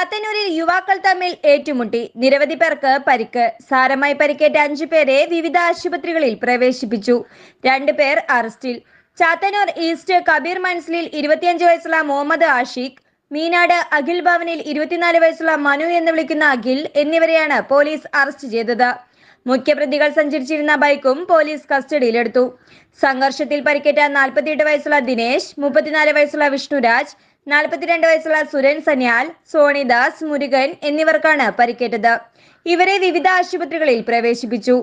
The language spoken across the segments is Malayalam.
ചാത്തന്നൂരിൽ യുവാക്കൾ തമ്മിൽ ഏറ്റുമുട്ടി. നിരവധി പേർക്ക് പരിക്ക്. സാരമായി പരിക്കേറ്റ 5 പേരെ വിവിധ ആശുപത്രികളിൽ പ്രവേശിപ്പിച്ചു. 2 പേർ അറസ്റ്റിൽ. ചാത്തന്നൂർ ഈസ്റ്റ് കബീർ മൻസിലിൽ 25 വയസ്സുള്ള മുഹമ്മദ് ആഷിഖ്, മീനാട് അഖിൽ ഭവനിൽ 24 വയസ്സുള്ള മനു എന്ന് വിളിക്കുന്ന അഖിൽ എന്നിവരെയാണ് പോലീസ് അറസ്റ്റ് ചെയ്തത്. മുഖ്യപ്രതികൾ സഞ്ചരിച്ചിരുന്ന ബൈക്കും പോലീസ് കസ്റ്റഡിയിലെടുത്തു. സംഘർഷത്തിൽ പരിക്കേറ്റ 48 വയസ്സുള്ള ദിനേശ്, 34 വയസ്സുള്ള വിഷ്ണുരാജ്, 42 വയസ്സുള്ള സുരൻ സന്യാൽ, സോണിദാസ്, മുരുകൻ എന്നിവർക്കാണ് പരിക്കേറ്റത്. ഇവരെ വിവിധ ആശുപത്രികളിൽ പ്രവേശിപ്പിച്ചു.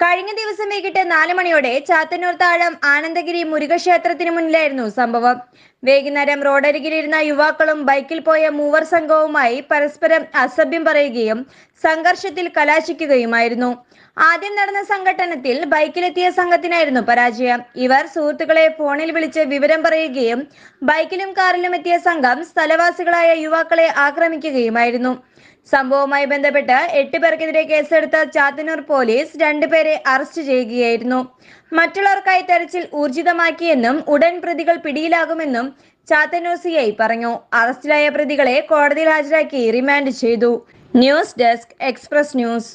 കഴിഞ്ഞ ദിവസം വൈകിട്ട് 4 മണിയോടെ ചാത്തന്നൂർ താഴം ആനന്ദഗിരി മുരുകക്ഷേത്രത്തിന് മുന്നിലായിരുന്നു സംഭവം. വൈകുന്നേരം റോഡരികിലിരുന്ന യുവാക്കളും ബൈക്കിൽ പോയ മൂവർ സംഘവുമായി പരസ്പരം അസഭ്യം പറയുകയും സംഘർഷത്തിൽ കലാശിക്കുകയുമായിരുന്നു. ആദ്യം നടന്ന സംഘട്ടനത്തിൽ ബൈക്കിലെത്തിയ സംഘത്തിനായിരുന്നു പരാജയം. ഇവർ സുഹൃത്തുക്കളെ ഫോണിൽ വിളിച്ച് വിവരം പറയുകയും ബൈക്കിലും കാറിലും എത്തിയ സംഘം സ്ഥലവാസികളായ യുവാക്കളെ ആക്രമിക്കുകയുമായിരുന്നു. സംഭവവുമായി ബന്ധപ്പെട്ട് 8 പേർക്കെതിരെ കേസെടുത്ത ചാത്തന്നൂർ പോലീസ് 2 പേരെ അറസ്റ്റ് ചെയ്യുകയായിരുന്നു. മറ്റുള്ളവർക്കായി തെരച്ചിൽ ഊർജിതമാക്കിയെന്നും ഉടൻ പ്രതികൾ പിടിയിലാകുമെന്നും ചാത്തന്നൂർ CI പറഞ്ഞു. അറസ്റ്റിലായ പ്രതികളെ കോടതിയിൽ ഹാജരാക്കി റിമാൻഡ് ചെയ്തു. News desk, express news.